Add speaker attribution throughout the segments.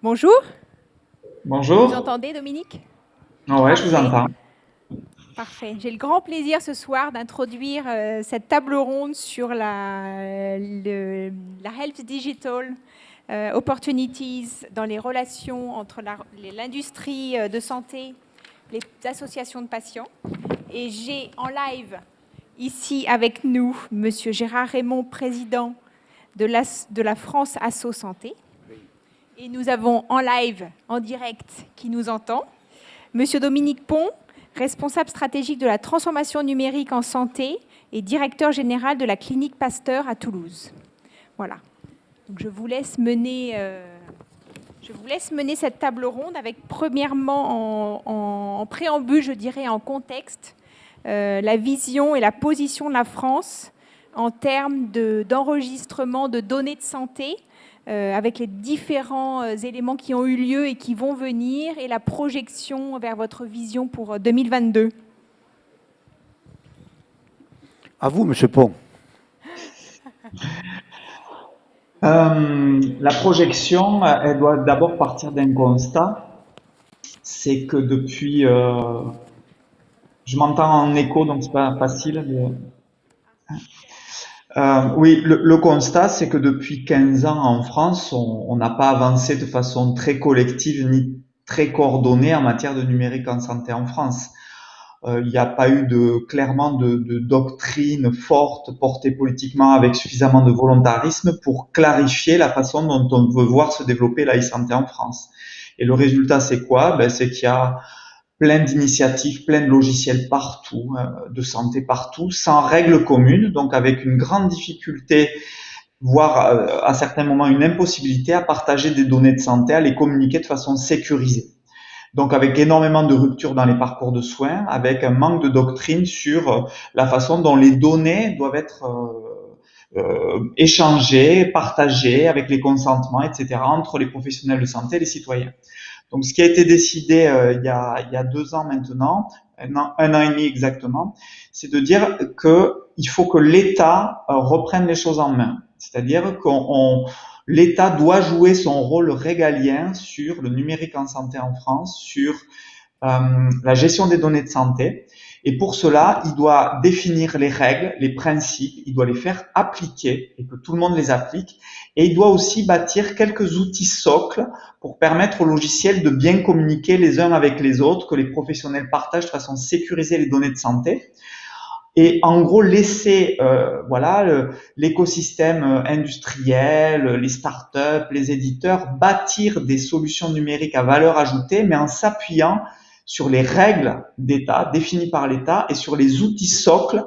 Speaker 1: Bonjour, vous nous
Speaker 2: Bonjour.
Speaker 1: entendez, Dominique?
Speaker 2: Ouais, je vous
Speaker 1: Parfait,
Speaker 2: entends.
Speaker 1: parfait. J'ai le grand plaisir ce soir d'introduire cette table ronde sur la Health Digital Opportunities dans les relations entre l'industrie de santé, les associations de patients. Et j'ai en live ici avec nous Monsieur Gérard Raymond, président de la France Asso Santé. Et nous avons en live, en direct, qui nous entend, Monsieur Dominique Pont, responsable stratégique de la transformation numérique en santé et directeur général de la clinique Pasteur à Toulouse. Voilà. Donc je vous laisse mener cette table ronde avec, premièrement, en préambule, je dirais, en contexte, la vision et la position de la France en termes d'enregistrement de données de santé, avec les différents éléments qui ont eu lieu et qui vont venir, et la projection vers votre vision pour 2022.
Speaker 3: À vous, Monsieur Pont.
Speaker 2: La projection, elle doit d'abord partir d'un constat, c'est que depuis, je m'entends en écho, donc c'est pas facile. Oui, le constat, c'est que depuis 15 ans en France, on n'a pas avancé de façon très collective ni très coordonnée en matière de numérique en santé en France. Il n'y a pas eu clairement de doctrine forte portée politiquement avec suffisamment de volontarisme pour clarifier la façon dont on veut voir se développer la e-santé en France. Et le résultat, c'est quoi? C'est qu'il y a plein d'initiatives, plein de logiciels partout, de santé partout, sans règles communes, donc avec une grande difficulté, voire à certains moments une impossibilité à partager des données de santé, à les communiquer de façon sécurisée. Donc avec énormément de ruptures dans les parcours de soins, avec un manque de doctrine sur la façon dont les données doivent être échangées, partagées avec les consentements, etc., entre les professionnels de santé et les citoyens. Donc ce qui a été décidé il y a 2 ans maintenant, un an et demi exactement, c'est de dire qu'il faut que l'État reprenne les choses en main. C'est-à-dire qu'on l'État doit jouer son rôle régalien sur le numérique en santé en France, sur la gestion des données de santé. Et pour cela, il doit définir les règles, les principes, il doit les faire appliquer et que tout le monde les applique. Et il doit aussi bâtir quelques outils socles pour permettre aux logiciels de bien communiquer les uns avec les autres, que les professionnels partagent de façon sécurisée les données de santé. Et en gros, laisser l'écosystème industriel, les startups, les éditeurs bâtir des solutions numériques à valeur ajoutée, mais en s'appuyant sur les règles d'État définies par l'État et sur les outils socles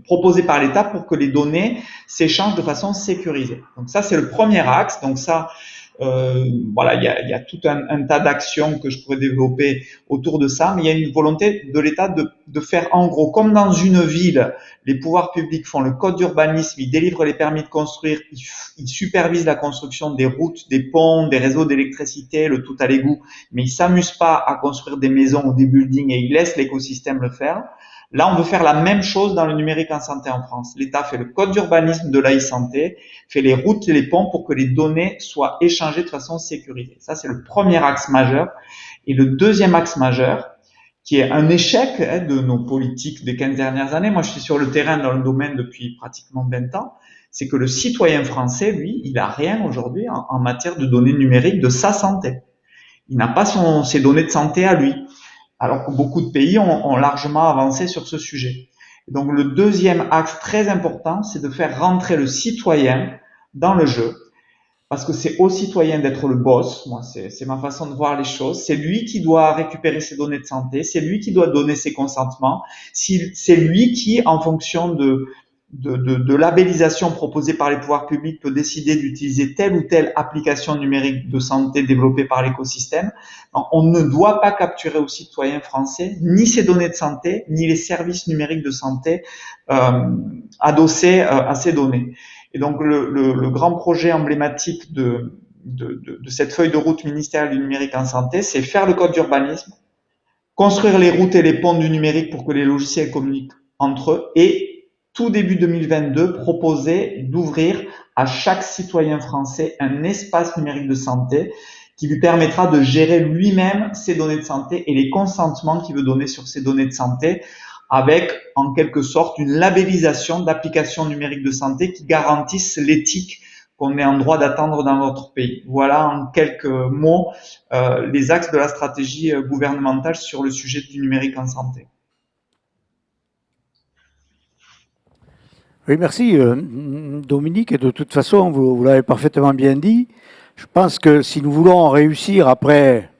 Speaker 2: proposés par l'État pour que les données s'échangent de façon sécurisée. Donc ça, c'est le premier axe. Donc ça, voilà, il y a tout un tas d'actions que je pourrais développer autour de ça, mais il y a une volonté de l'État de faire en gros, comme dans une ville, les pouvoirs publics font le code d'urbanisme, ils délivrent les permis de construire, ils supervisent la construction des routes, des ponts, des réseaux d'électricité, le tout à l'égout, mais ils s'amusent pas à construire des maisons ou des buildings et ils laissent l'écosystème le faire. Là, on veut faire la même chose dans le numérique en santé en France. L'État fait le code d'urbanisme de l'e-santé, fait les routes et les ponts pour que les données soient échangées de façon sécurisée. Ça, c'est le premier axe majeur. Et le deuxième axe majeur, qui est un échec de nos politiques des 15 dernières années, moi je suis sur le terrain dans le domaine depuis pratiquement 20 ans, c'est que le citoyen français, lui, il n'a rien aujourd'hui en matière de données numériques de sa santé. Il n'a pas ses données de santé à lui, alors que beaucoup de pays ont largement avancé sur ce sujet. Donc le deuxième axe très important, c'est de faire rentrer le citoyen dans le jeu, parce que c'est au citoyen d'être le boss. Moi, c'est ma façon de voir les choses. C'est lui qui doit récupérer ses données de santé, c'est lui qui doit donner ses consentements, c'est lui qui, en fonction de labellisation proposée par les pouvoirs publics, peut décider d'utiliser telle ou telle application numérique de santé développée par l'écosystème. On ne doit pas capturer aux citoyens français ni ses données de santé, ni les services numériques de santé adossés à ces données. Et donc le grand projet emblématique de cette feuille de route ministérielle du numérique en santé, c'est faire le code d'urbanisme, construire les routes et les ponts du numérique pour que les logiciels communiquent entre eux et tout début 2022, proposé d'ouvrir à chaque citoyen français un espace numérique de santé qui lui permettra de gérer lui-même ses données de santé et les consentements qu'il veut donner sur ces données de santé, avec en quelque sorte une labellisation d'applications numériques de santé qui garantissent l'éthique qu'on est en droit d'attendre dans notre pays. Voilà en quelques mots les axes de la stratégie gouvernementale sur le sujet du numérique en santé.
Speaker 3: Oui, merci Dominique. Et de toute façon, vous l'avez parfaitement bien dit. Je pense que si nous voulons réussir après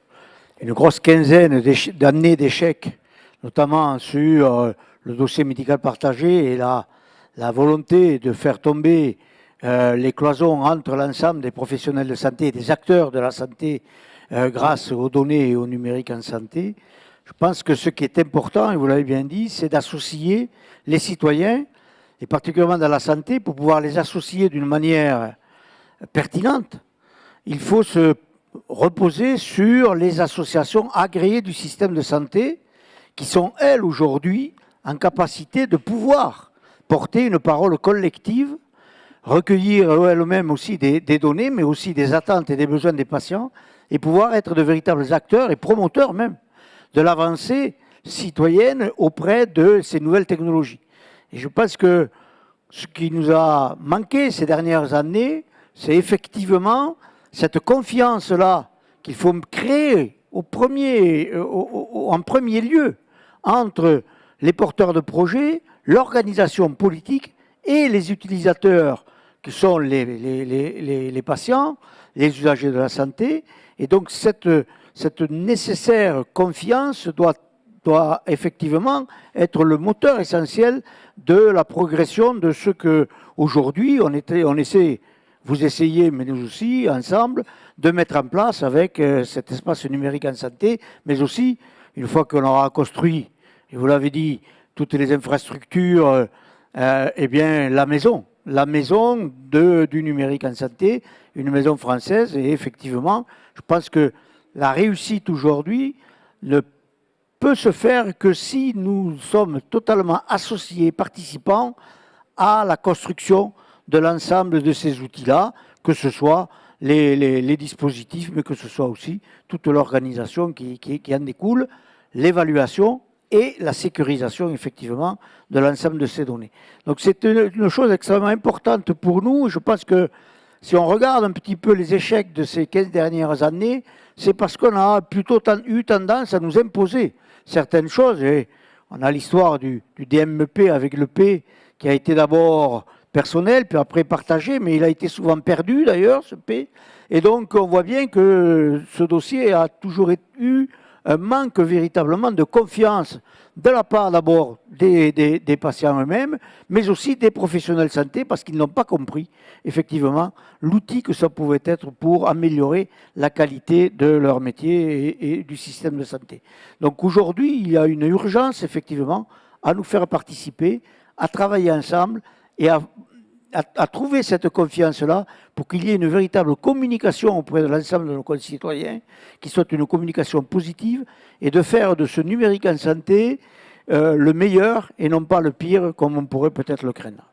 Speaker 3: une grosse quinzaine d'années d'échecs, notamment sur le dossier médical partagé et la volonté de faire tomber les cloisons entre l'ensemble des professionnels de santé et des acteurs de la santé grâce aux données et au numérique en santé, je pense que ce qui est important, et vous l'avez bien dit, c'est d'associer les citoyens, et particulièrement dans la santé, pour pouvoir les associer d'une manière pertinente. Il faut se reposer sur les associations agréées du système de santé qui sont, elles, aujourd'hui, en capacité de pouvoir porter une parole collective, recueillir elles-mêmes aussi des données, mais aussi des attentes et des besoins des patients, et pouvoir être de véritables acteurs et promoteurs même de l'avancée citoyenne auprès de ces nouvelles technologies. Et je pense que ce qui nous a manqué ces dernières années, c'est effectivement cette confiance-là qu'il faut créer en premier lieu entre les porteurs de projets, l'organisation politique et les utilisateurs qui sont les patients, les usagers de la santé. Et donc cette nécessaire confiance doit effectivement être le moteur essentiel de la progression de ce que aujourd'hui on essaie, vous essayez, mais nous aussi, ensemble, de mettre en place avec cet espace numérique en santé, mais aussi, une fois qu'on aura construit, et vous l'avez dit, toutes les infrastructures, eh bien, la maison du numérique en santé, une maison française, et effectivement, je pense que la réussite aujourd'hui ne peut se faire que si nous sommes totalement associés, participants à la construction de l'ensemble de ces outils-là, que ce soit les dispositifs, mais que ce soit aussi toute l'organisation qui en découle, l'évaluation et la sécurisation, effectivement, de l'ensemble de ces données. Donc c'est une chose extrêmement importante pour nous. Je pense que si on regarde un petit peu les échecs de ces 15 dernières années, c'est parce qu'on a plutôt eu tendance à nous imposer certaines choses. Et on a l'histoire du DMEP avec le P, qui a été d'abord personnel, puis après partagé, mais il a été souvent perdu d'ailleurs, ce P. Et donc on voit bien que ce dossier a toujours eu un manque véritablement de confiance de la part d'abord des patients eux-mêmes, mais aussi des professionnels de santé, parce qu'ils n'ont pas compris effectivement l'outil que ça pouvait être pour améliorer la qualité de leur métier et du système de santé. Donc aujourd'hui, il y a une urgence effectivement à nous faire participer, à travailler ensemble et à trouver cette confiance-là pour qu'il y ait une véritable communication auprès de l'ensemble de nos concitoyens, qui soit une communication positive, et de faire de ce numérique en santé le meilleur et non pas le pire, comme on pourrait peut-être le craindre.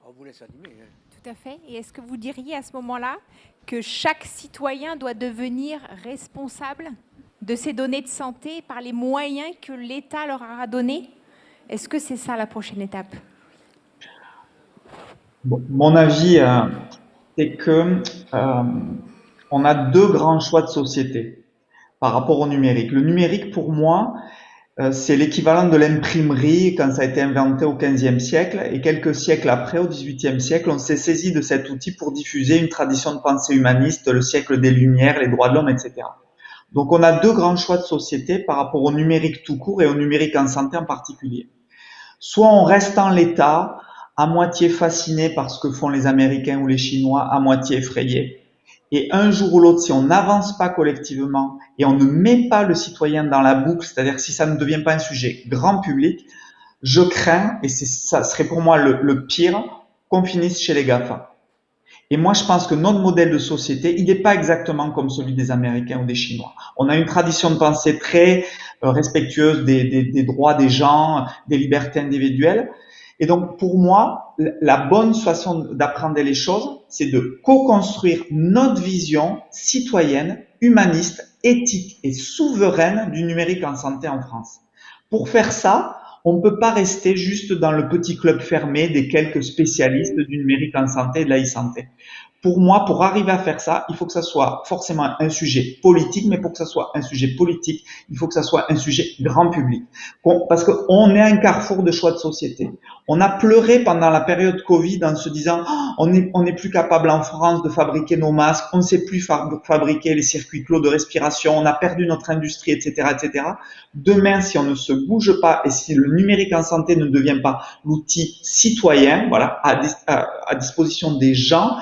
Speaker 3: On vous laisse animer.
Speaker 1: Tout à fait. Et est-ce que vous diriez à ce moment-là que chaque citoyen doit devenir responsable de ces données de santé par les moyens que l'État leur aura donnés? Est-ce que c'est ça la prochaine étape?
Speaker 2: Mon avis, c'est que on a deux grands choix de société par rapport au numérique. Le numérique, pour moi, c'est l'équivalent de l'imprimerie quand ça a été inventé au XVe siècle, et quelques siècles après, au XVIIIe siècle, on s'est saisi de cet outil pour diffuser une tradition de pensée humaniste, le siècle des Lumières, les droits de l'homme, etc. Donc on a deux grands choix de société par rapport au numérique tout court et au numérique en santé en particulier. Soit on reste en l'état, à moitié fasciné par ce que font les Américains ou les Chinois, à moitié effrayé. Et un jour ou l'autre, si on n'avance pas collectivement et on ne met pas le citoyen dans la boucle, c'est-à-dire si ça ne devient pas un sujet grand public, je crains, et ça serait pour moi le pire, qu'on finisse chez les GAFA. Et moi, je pense que notre modèle de société, il n'est pas exactement comme celui des Américains ou des Chinois. On a une tradition de pensée très respectueuse des droits des gens, des libertés individuelles. Et donc, pour moi, la bonne façon d'apprendre les choses, c'est de co-construire notre vision citoyenne, humaniste, éthique et souveraine du numérique en santé en France. Pour faire ça, on ne peut pas rester juste dans le petit club fermé des quelques spécialistes du numérique en santé et de la e-santé. Pour moi, pour arriver à faire ça, il faut que ça soit forcément un sujet politique, mais pour que ça soit un sujet politique, il faut que ça soit un sujet grand public. Parce qu'on est à un carrefour de choix de société. On a pleuré pendant la période Covid en se disant on n'est plus capable en France de fabriquer nos masques, on ne sait plus fabriquer les circuits clos de respiration, on a perdu notre industrie, etc., etc. Demain, si on ne se bouge pas et si le numérique en santé ne devient pas l'outil citoyen, voilà, à disposition des gens,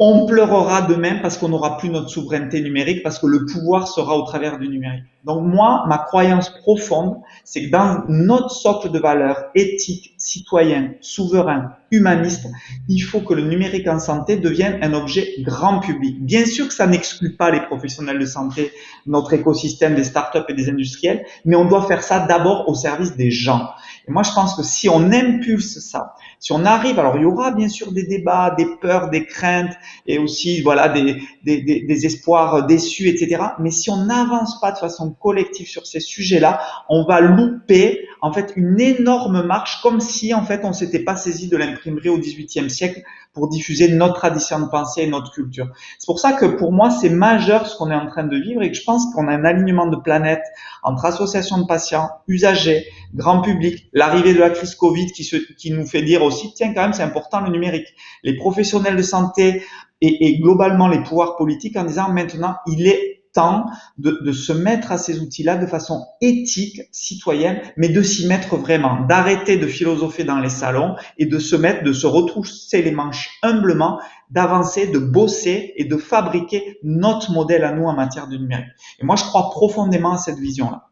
Speaker 2: on pleurera demain parce qu'on n'aura plus notre souveraineté numérique, parce que le pouvoir sera au travers du numérique. Donc moi, ma croyance profonde, c'est que dans notre socle de valeurs éthiques, citoyens, souverains, humanistes, il faut que le numérique en santé devienne un objet grand public. Bien sûr que ça n'exclut pas les professionnels de santé, notre écosystème des startups et des industriels, mais on doit faire ça d'abord au service des gens. Et moi, je pense que si on impulse ça, si on arrive, alors il y aura bien sûr des débats, des peurs, des craintes et aussi voilà des espoirs déçus, etc. Mais si on n'avance pas de façon collective sur ces sujets-là, on va louper en fait une énorme marche, comme si en fait on s'était pas saisi de l'imprimerie au XVIIIe siècle pour diffuser notre tradition de pensée et notre culture. C'est pour ça que pour moi c'est majeur ce qu'on est en train de vivre et que je pense qu'on a un alignement de planètes entre associations de patients, usagers, grand public, l'arrivée de la crise Covid qui nous fait dire aussi, tiens, quand même, c'est important le numérique. Les professionnels de santé et globalement les pouvoirs politiques en disant maintenant, il est temps de se mettre à ces outils-là de façon éthique, citoyenne, mais de s'y mettre vraiment, d'arrêter de philosopher dans les salons et de se retrousser les manches humblement, d'avancer, de bosser et de fabriquer notre modèle à nous en matière de numérique. Et moi, je crois profondément à cette vision-là.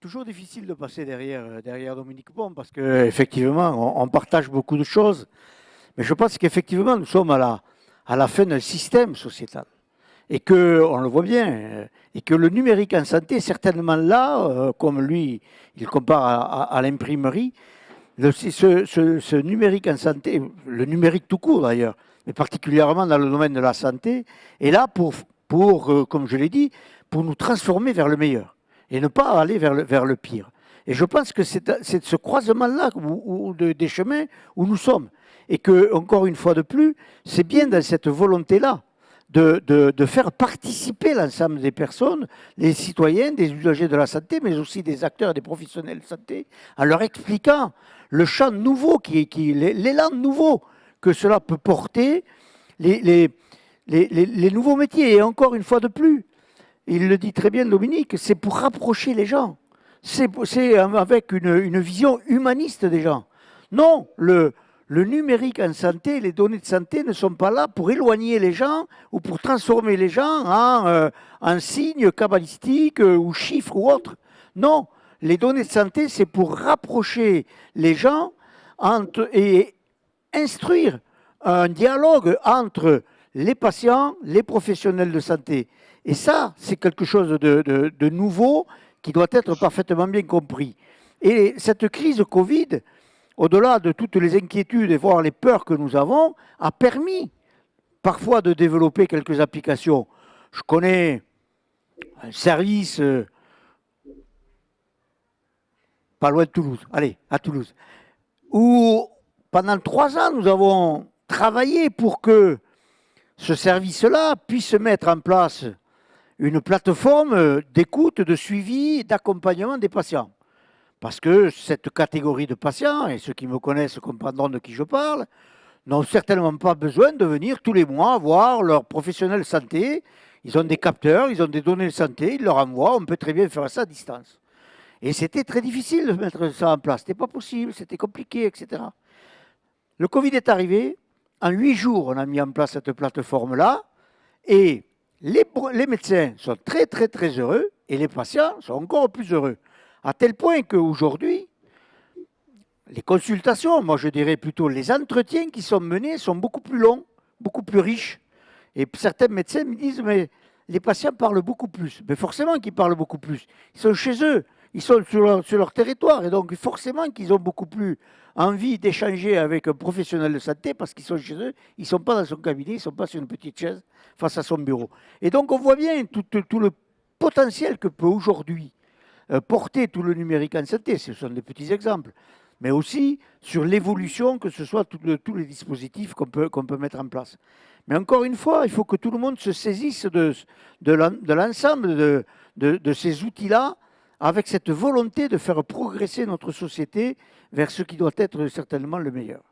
Speaker 3: Toujours difficile de passer derrière Dominique Bon parce qu'effectivement, on partage beaucoup de choses. Mais je pense qu'effectivement, nous sommes à la fin d'un système sociétal. Et que, on le voit bien, et que le numérique en santé est certainement là, comme lui, il compare à l'imprimerie, ce numérique en santé, le numérique tout court d'ailleurs, mais particulièrement dans le domaine de la santé, est là pour comme je l'ai dit, pour nous transformer vers le meilleur et ne pas aller vers le pire. Et je pense que c'est ce croisement-là des chemins où nous sommes. Et que, encore une fois de plus, c'est bien dans cette volonté-là de faire participer l'ensemble des personnes, les citoyens, des usagers de la santé, mais aussi des acteurs et des professionnels de santé, en leur expliquant le champ nouveau, l'élan nouveau que cela peut porter, les nouveaux métiers. Et encore une fois de plus, il le dit très bien Dominique, c'est pour rapprocher les gens. C'est avec une vision humaniste des gens. Non, le numérique en santé, les données de santé ne sont pas là pour éloigner les gens ou pour transformer les gens en signes cabalistiques ou chiffres ou autres. Non, les données de santé, c'est pour rapprocher les gens et instruire un dialogue entre les patients, les professionnels de santé. Et ça, c'est quelque chose de nouveau qui doit être parfaitement bien compris. Et cette crise Covid, au-delà de toutes les inquiétudes et voire les peurs que nous avons, a permis parfois de développer quelques applications. Je connais un service pas loin de Toulouse, à Toulouse, où pendant 3 ans, nous avons travaillé pour que ce service-là puisse mettre en place une plateforme d'écoute, de suivi, d'accompagnement des patients. Parce que cette catégorie de patients, et ceux qui me connaissent comprendront de qui je parle, n'ont certainement pas besoin de venir tous les mois voir leur professionnel de santé. Ils ont des capteurs, ils ont des données de santé, ils leur envoient, on peut très bien faire ça à distance. Et c'était très difficile de mettre ça en place. C'était pas possible, c'était compliqué, etc. Le Covid est arrivé. En 8 jours, on a mis en place cette plateforme-là. Et les médecins sont très, très, très heureux. Et les patients sont encore plus heureux. À tel point qu'aujourd'hui, les consultations, moi je dirais plutôt les entretiens qui sont menés sont beaucoup plus longs, beaucoup plus riches. Et certains médecins me disent, mais les patients parlent beaucoup plus. Mais forcément qu'ils parlent beaucoup plus. Ils sont chez eux, ils sont sur leur territoire. Et donc forcément qu'ils ont beaucoup plus envie d'échanger avec un professionnel de santé parce qu'ils sont chez eux, ils ne sont pas dans son cabinet, ils ne sont pas sur une petite chaise face à son bureau. Et donc on voit bien tout le potentiel que peut aujourd'hui porter tout le numérique en santé. Ce sont des petits exemples. Mais aussi sur l'évolution, que ce soit tous les dispositifs qu'on peut mettre en place. Mais encore une fois, il faut que tout le monde se saisisse de l'ensemble de ces outils-là, avec cette volonté de faire progresser notre société vers ce qui doit être certainement le meilleur.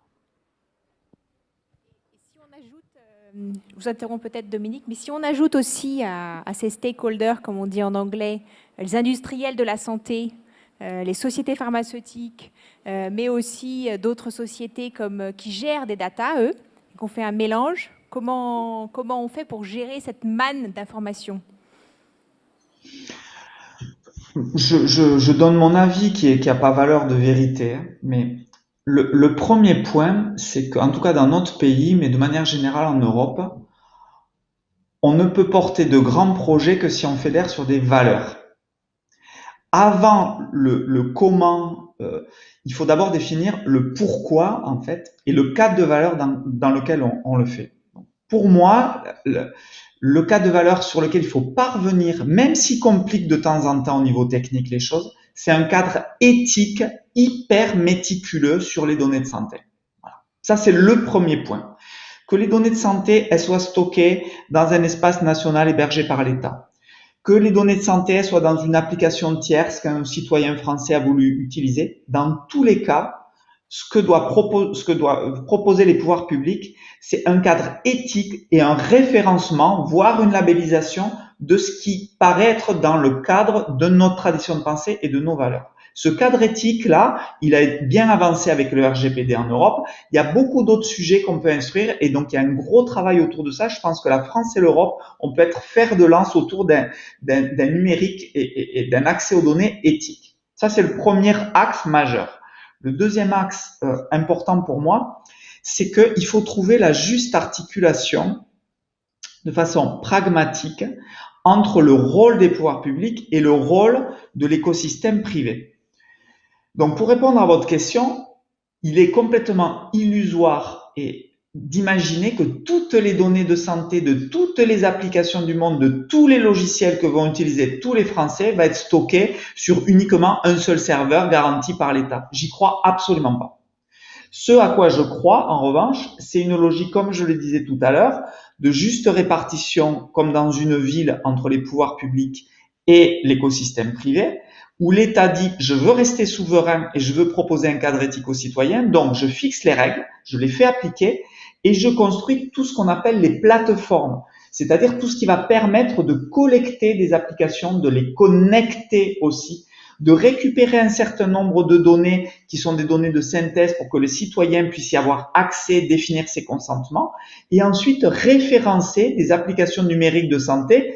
Speaker 1: Si on ajoute, je vous interromps peut-être Dominique, mais si on ajoute aussi à ces stakeholders, comme on dit en anglais, les industriels de la santé, les sociétés pharmaceutiques, mais aussi d'autres sociétés qui gèrent des data, eux, qu'on fait un mélange, comment on fait pour gérer cette manne d'informations?
Speaker 2: Je donne mon avis qui a pas valeur de vérité, hein, mais le premier point, c'est qu'en tout cas dans notre pays, mais de manière générale en Europe, on ne peut porter de grands projets que si on fédère sur des valeurs. Avant le comment, il faut d'abord définir le pourquoi en fait et le cadre de valeur dans lequel on le fait. Pour moi, le cadre de valeur sur lequel il faut parvenir, même s'il complique de temps en temps au niveau technique les choses, c'est un cadre éthique hyper méticuleux sur les données de santé. Voilà. Ça, c'est le premier point. Que les données de santé, elles soient stockées dans un espace national hébergé par l'État. Que les données de santé soient dans une application tierce qu'un citoyen français a voulu utiliser. Dans tous les cas, ce que doivent proposer les pouvoirs publics, c'est un cadre éthique et un référencement, voire une labellisation de ce qui paraît être dans le cadre de notre tradition de pensée et de nos valeurs. Ce cadre éthique-là, il a bien avancé avec le RGPD en Europe. Il y a beaucoup d'autres sujets qu'on peut instruire et donc il y a un gros travail autour de ça. Je pense que la France et l'Europe, on peut être fer de lance autour d'un numérique et d'un accès aux données éthiques. Ça, c'est le premier axe majeur. Le deuxième axe important pour moi, c'est qu'il faut trouver la juste articulation de façon pragmatique entre le rôle des pouvoirs publics et le rôle de l'écosystème privé. Donc, pour répondre à votre question, il est complètement illusoire d'imaginer que toutes les données de santé de toutes les applications du monde, de tous les logiciels que vont utiliser tous les Français, va être stockées sur uniquement un seul serveur garanti par l'État. J'y crois absolument pas. Ce à quoi je crois, en revanche, c'est une logique, comme je le disais tout à l'heure, de juste répartition, comme dans une ville, entre les pouvoirs publics et l'écosystème privé, où l'État dit « je veux rester souverain et je veux proposer un cadre éthique aux citoyens, donc je fixe les règles, je les fais appliquer et je construis tout ce qu'on appelle les plateformes, c'est-à-dire tout ce qui va permettre de collecter des applications, de les connecter aussi, de récupérer un certain nombre de données qui sont des données de synthèse pour que le citoyen puisse y avoir accès, définir ses consentements, et ensuite référencer des applications numériques de santé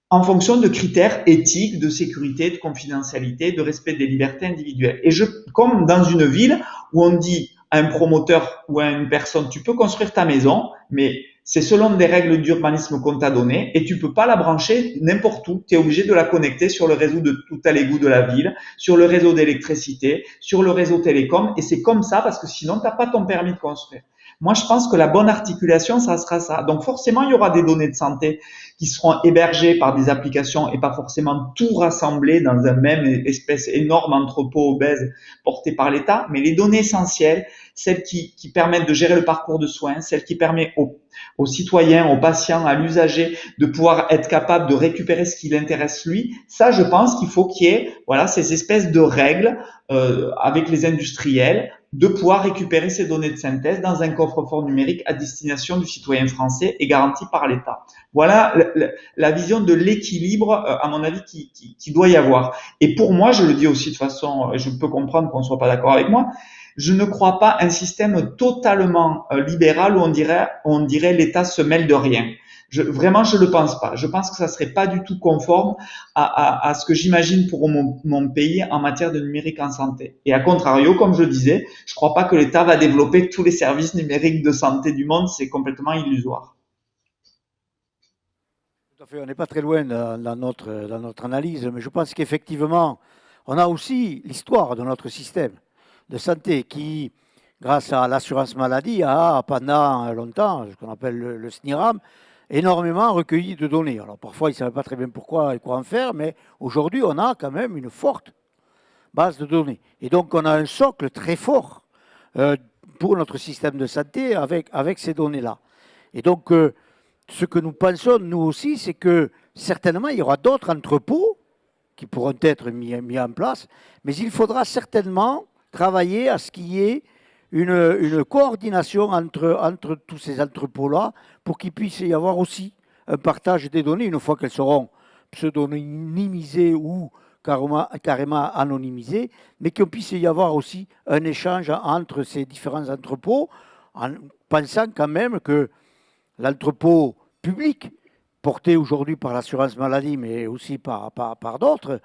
Speaker 2: en fonction de critères éthiques, de sécurité, de confidentialité, de respect des libertés individuelles. Et comme dans une ville où on dit à un promoteur ou à une personne, tu peux construire ta maison, mais c'est selon des règles d'urbanisme qu'on t'a données et tu peux pas la brancher n'importe où. Tu es obligé de la connecter sur le réseau de tout à l'égout de la ville, sur le réseau d'électricité, sur le réseau télécom. Et c'est comme ça parce que sinon, t'as pas ton permis de construire. Moi, je pense que la bonne articulation, ça sera ça. Donc, forcément, il y aura des données de santé qui seront hébergées par des applications et pas forcément tout rassemblé dans un même espèce énorme entrepôt obèse porté par l'État. Mais les données essentielles, celles qui permettent de gérer le parcours de soins, celles qui permettent aux citoyens, aux patients, à l'usager de pouvoir être capable de récupérer ce qui l'intéresse lui, ça, je pense qu'il faut qu'il y ait ces espèces de règles avec les industriels de pouvoir récupérer ces données de synthèse dans un coffre-fort numérique à destination du citoyen français et garanti par l'État. Voilà la vision de l'équilibre, à mon avis, qui doit y avoir. Et pour moi, je le dis aussi de façon, je peux comprendre qu'on ne soit pas d'accord avec moi, je ne crois pas un système totalement libéral où on dirait l'État se mêle de rien. Vraiment, je le pense pas. Je pense que ça serait pas du tout conforme à ce que j'imagine pour mon pays en matière de numérique en santé. Et à contrario, comme je disais, je crois pas que l'État va développer tous les services numériques de santé du monde. C'est complètement illusoire.
Speaker 3: Tout à fait, on n'est pas très loin dans notre analyse, mais je pense qu'effectivement, on a aussi l'histoire de notre système de santé qui, grâce à l'assurance maladie, a pendant longtemps, ce qu'on appelle le SNIRAM, énormément recueilli de données. Alors parfois, ils ne savaient pas très bien pourquoi et quoi en faire, mais aujourd'hui, on a quand même une forte base de données. Et donc, on a un socle très fort pour notre système de santé avec ces données-là. Et donc, ce que nous pensons, nous aussi, c'est que certainement, il y aura d'autres entrepôts qui pourront être mis en place, mais il faudra certainement travailler à ce qu'il y ait une coordination entre tous ces entrepôts-là pour qu'il puisse y avoir aussi un partage des données une fois qu'elles seront pseudonymisées ou carrément anonymisées, mais qu'il puisse y avoir aussi un échange entre ces différents entrepôts en pensant quand même que l'entrepôt public, porté aujourd'hui par l'assurance maladie, mais aussi par d'autres,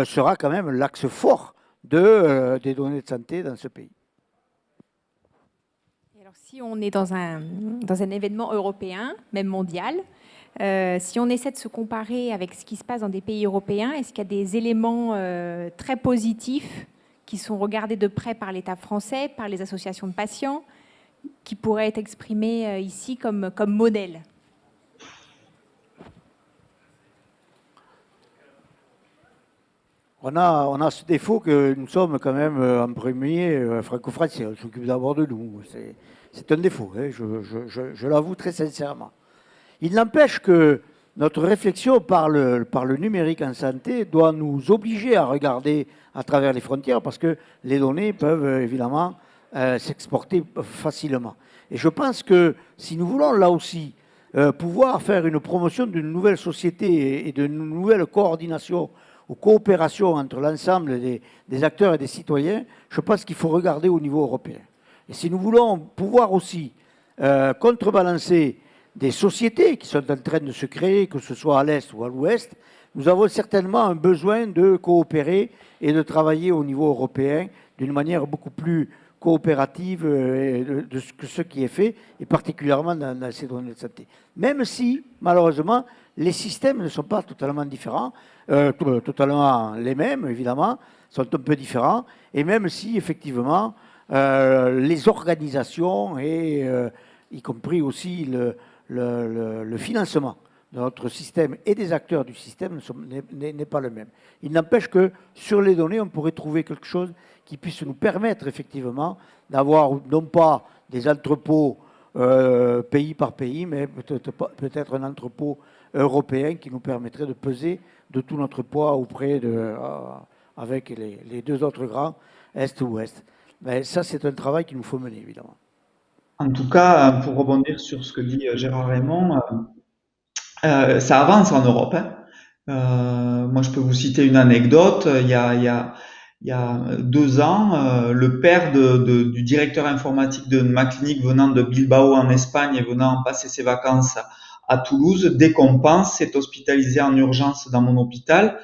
Speaker 3: sera quand même l'axe fort des données de santé dans ce pays.
Speaker 1: Et alors, si on est dans un événement européen, même mondial, si on essaie de se comparer avec ce qui se passe dans des pays européens, est-ce qu'il y a des éléments très positifs qui sont regardés de près par l'État français, par les associations de patients, qui pourraient être exprimés ici comme modèle?
Speaker 3: On a ce défaut que nous sommes quand même en premier franco-français. On s'occupe d'abord de nous. C'est un défaut, hein, je l'avoue très sincèrement. Il n'empêche que notre réflexion par le numérique en santé doit nous obliger à regarder à travers les frontières parce que les données peuvent évidemment s'exporter facilement. Et je pense que si nous voulons là aussi pouvoir faire une promotion d'une nouvelle société et d'une nouvelle coordination ou coopération entre l'ensemble des acteurs et des citoyens, je pense qu'il faut regarder au niveau européen. Et si nous voulons pouvoir aussi contrebalancer des sociétés qui sont en train de se créer, que ce soit à l'Est ou à l'Ouest, nous avons certainement un besoin de coopérer et de travailler au niveau européen d'une manière beaucoup plus coopérative de ce qui est fait, et particulièrement dans ces données de santé. Même si, malheureusement, les systèmes ne sont pas totalement différents, totalement les mêmes, évidemment, sont un peu différents, et même si, effectivement, les organisations, et y compris aussi le financement de notre système et des acteurs du système n'est pas le même. Il n'empêche que sur les données, on pourrait trouver quelque chose qui puisse nous permettre effectivement d'avoir non pas des entrepôts pays par pays, mais peut-être un entrepôt européen qui nous permettrait de peser de tout notre poids auprès avec les deux autres grands, Est ou Ouest. Mais ça, c'est un travail qu'il nous faut mener, évidemment.
Speaker 2: En tout cas, pour rebondir sur ce que dit Gérard Raymond, ça avance en Europe, hein. Moi, je peux vous citer une anecdote. Il y a 2 ans, le père du directeur informatique de ma clinique venant de Bilbao en Espagne et venant passer ses vacances à Toulouse, dès qu'on pense, s'est hospitalisé en urgence dans mon hôpital.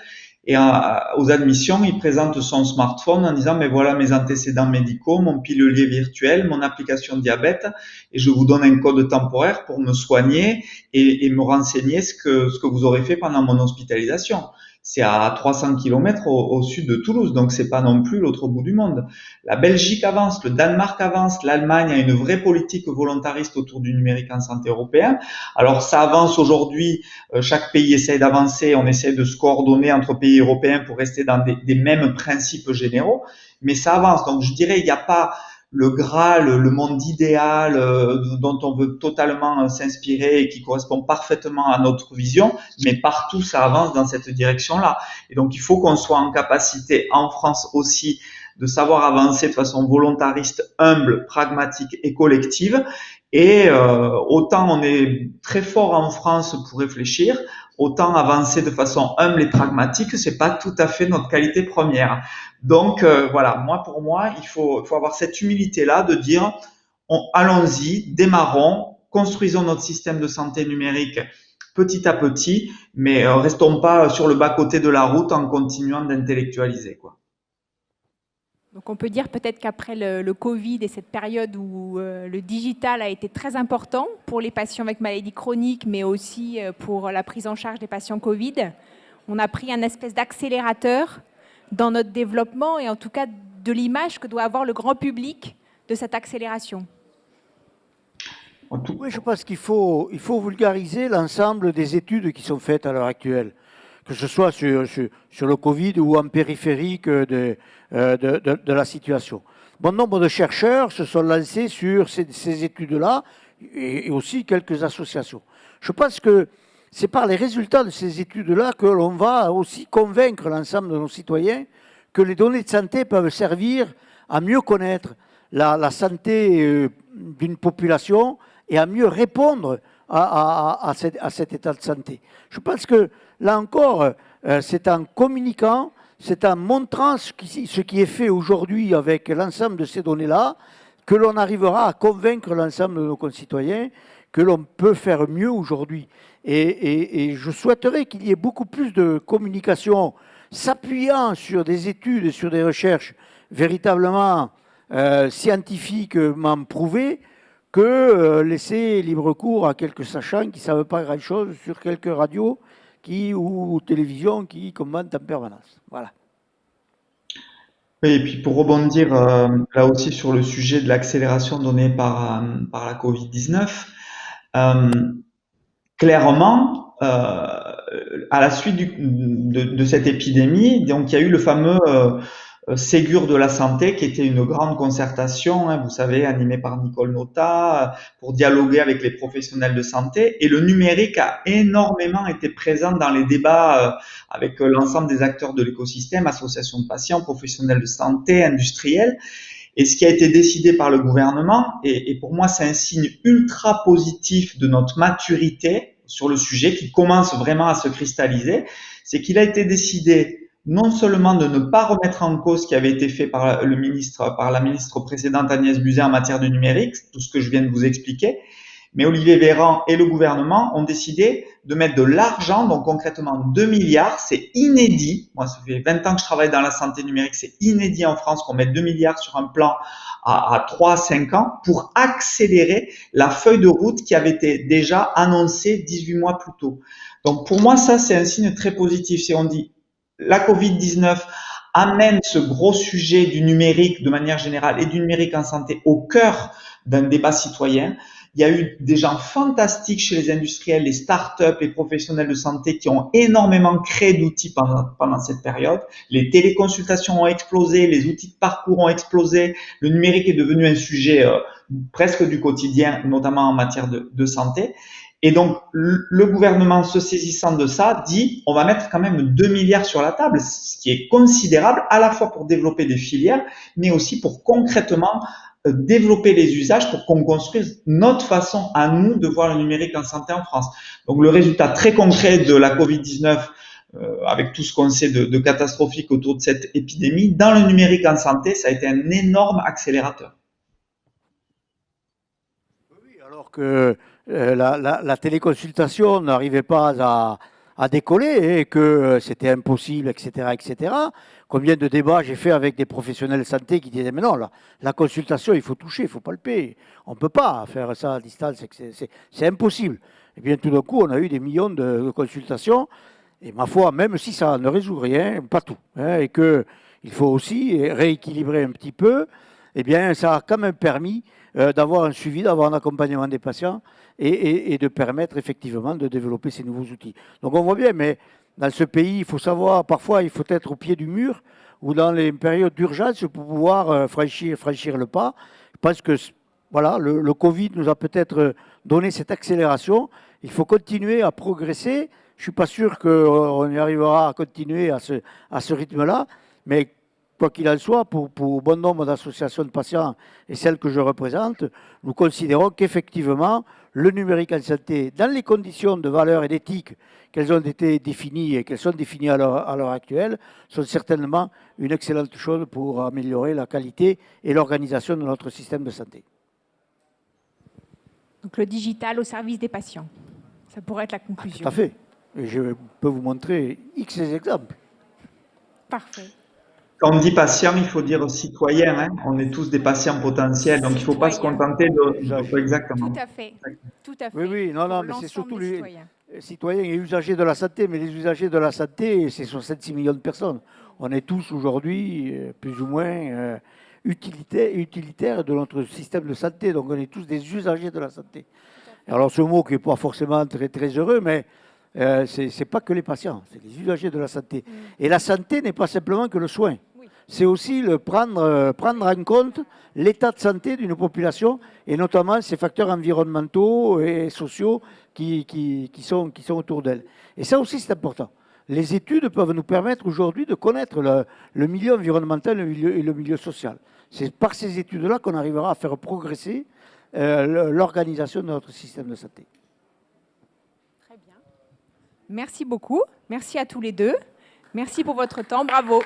Speaker 2: Et aux admissions, il présente son smartphone en disant, mais voilà mes antécédents médicaux, mon pilelier virtuel, mon application diabète, et je vous donne un code temporaire pour me soigner et me renseigner ce que vous aurez fait pendant mon hospitalisation. C'est à 300 km au sud de Toulouse, donc c'est pas non plus l'autre bout du monde. La Belgique avance, le Danemark avance, l'Allemagne a une vraie politique volontariste autour du numérique en santé européen. Alors ça avance aujourd'hui, chaque pays essaie d'avancer, on essaie de se coordonner entre pays européens pour rester dans des mêmes principes généraux, mais ça avance. Donc je dirais il n'y a pas le Graal, le monde idéal dont on veut totalement s'inspirer et qui correspond parfaitement à notre vision, mais partout ça avance dans cette direction-là. Et donc il faut qu'on soit en capacité en France aussi de savoir avancer de façon volontariste, humble, pragmatique et collective. Et autant on est très fort en France pour réfléchir, autant avancer de façon humble et pragmatique, c'est pas tout à fait notre qualité première. Donc voilà, pour moi, il faut avoir cette humilité-là de dire allons-y, démarrons, construisons notre système de santé numérique petit à petit, mais restons pas sur le bas-côté de la route en continuant d'intellectualiser, quoi.
Speaker 1: Donc on peut dire peut-être qu'après le Covid et cette période où le digital a été très important pour les patients avec maladies chroniques, mais aussi pour la prise en charge des patients Covid, on a pris un espèce d'accélérateur dans notre développement et en tout cas de l'image que doit avoir le grand public de cette accélération.
Speaker 3: Oui, je pense qu'il faut vulgariser l'ensemble des études qui sont faites à l'heure actuelle, que ce soit sur le Covid ou en périphérique de la situation. Bon nombre de chercheurs se sont lancés sur ces études-là et aussi quelques associations. Je pense que c'est par les résultats de ces études-là que l'on va aussi convaincre l'ensemble de nos citoyens que les données de santé peuvent servir à mieux connaître la santé d'une population et à mieux répondre à cet état de santé. Je pense que, là encore, c'est en communiquant, c'est en montrant ce qui est fait aujourd'hui avec l'ensemble de ces données-là que l'on arrivera à convaincre l'ensemble de nos concitoyens que l'on peut faire mieux aujourd'hui. Et je souhaiterais qu'il y ait beaucoup plus de communication s'appuyant sur des études et sur des recherches véritablement scientifiquement prouvées, que laisser libre cours à quelques sachants qui ne savent pas grand-chose sur quelques radios ou télévisions qui commentent en permanence. Voilà.
Speaker 2: Oui, et puis pour rebondir là aussi sur le sujet de l'accélération donnée par la Covid-19, clairement, à la suite de cette épidémie, donc il y a eu le fameux Ségur de la santé, qui était une grande concertation, hein, vous savez, animée par Nicole Notat, pour dialoguer avec les professionnels de santé. Et le numérique a énormément été présent dans les débats avec l'ensemble des acteurs de l'écosystème, associations de patients, professionnels de santé, industriels. Et ce qui a été décidé par le gouvernement, et pour moi c'est un signe ultra positif de notre maturité sur le sujet qui commence vraiment à se cristalliser, c'est qu'il a été décidé non seulement de ne pas remettre en cause ce qui avait été fait par la ministre précédente Agnès Buzyn en matière de numérique, tout ce que je viens de vous expliquer, mais Olivier Véran et le gouvernement ont décidé de mettre de l'argent, donc concrètement 2 milliards, c'est inédit. Moi, ça fait 20 ans que je travaille dans la santé numérique, c'est inédit en France qu'on mette 2 milliards sur un plan à 3 à 5 ans pour accélérer la feuille de route qui avait été déjà annoncée 18 mois plus tôt. Donc pour moi, ça, c'est un signe très positif. Si on dit la Covid-19 amène ce gros sujet du numérique de manière générale et du numérique en santé au cœur d'un débat citoyen. Il y a eu des gens fantastiques chez les industriels, les startups, les professionnels de santé qui ont énormément créé d'outils pendant cette période. Les téléconsultations ont explosé, les outils de parcours ont explosé. Le numérique est devenu un sujet presque du quotidien, notamment en matière de santé. Et donc, le gouvernement, se saisissant de ça, dit on va mettre quand même 2 milliards sur la table, ce qui est considérable à la fois pour développer des filières, mais aussi pour concrètement développer les usages pour qu'on construise notre façon à nous de voir le numérique en santé en France. Donc, le résultat très concret de la Covid-19, avec tout ce qu'on sait de catastrophique autour de cette épidémie, dans le numérique en santé, ça a été un énorme accélérateur.
Speaker 3: Oui, alors que la téléconsultation n'arrivait pas à décoller et que c'était impossible, etc., etc. Combien de débats j'ai fait avec des professionnels de santé qui disaient « Mais non, la consultation, il faut toucher, il faut palper. On ne peut pas faire ça à distance, c'est impossible. » Et bien tout d'un coup, on a eu des millions de consultations. Et ma foi, même si ça ne résout rien, pas tout, hein, et qu'il faut aussi rééquilibrer un petit peu, eh bien, ça a quand même permis d'avoir un suivi, d'avoir un accompagnement des patients et de permettre effectivement de développer ces nouveaux outils. Donc on voit bien, mais dans ce pays, il faut savoir, parfois il faut être au pied du mur ou dans les périodes d'urgence pour pouvoir franchir le pas. Je pense que voilà, le Covid nous a peut-être donné cette accélération. Il faut continuer à progresser. Je ne suis pas sûr qu'on y arrivera à continuer à ce rythme-là, mais quoi qu'il en soit, pour bon nombre d'associations de patients et celles que je représente, nous considérons qu'effectivement, le numérique en santé, dans les conditions de valeur et d'éthique qu'elles ont été définies et qu'elles sont définies à l'heure actuelle, sont certainement une excellente chose pour améliorer la qualité et l'organisation de notre système de santé.
Speaker 1: Donc le digital au service des patients. Ça pourrait être la conclusion.
Speaker 3: Tout à fait. Et je peux vous montrer X exemples.
Speaker 1: Parfait.
Speaker 2: Quand on dit patient, il faut dire citoyen. Hein. On est tous des patients potentiels, donc il ne faut pas se
Speaker 1: Citoyen.
Speaker 2: contenter de... Exactement.
Speaker 1: Tout à fait. Tout à fait.
Speaker 3: Oui, oui, non,
Speaker 1: Pour
Speaker 3: non, mais c'est
Speaker 1: l'ensemble
Speaker 3: surtout
Speaker 1: des
Speaker 3: les
Speaker 1: citoyens.
Speaker 3: citoyens et usagers de la santé. Mais les usagers de la santé, c'est 66 millions de personnes. On est tous aujourd'hui plus ou moins utilitaires de notre système de santé. Donc on est tous des usagers de la santé. Alors ce mot qui n'est pas forcément très, très heureux, mais ce n'est pas que les patients, c'est les usagers de la santé. Et la santé n'est pas simplement que le soin.
Speaker 1: Oui.
Speaker 3: C'est aussi prendre en compte l'état de santé d'une population et notamment ces facteurs environnementaux et sociaux qui sont autour d'elle. Et ça aussi, c'est important. Les études peuvent nous permettre aujourd'hui de connaître le milieu environnemental et le milieu social. C'est par ces études-là qu'on arrivera à faire progresser l'organisation de notre système de santé.
Speaker 1: Très bien. Merci beaucoup. Merci à tous les deux. Merci pour votre temps. Bravo.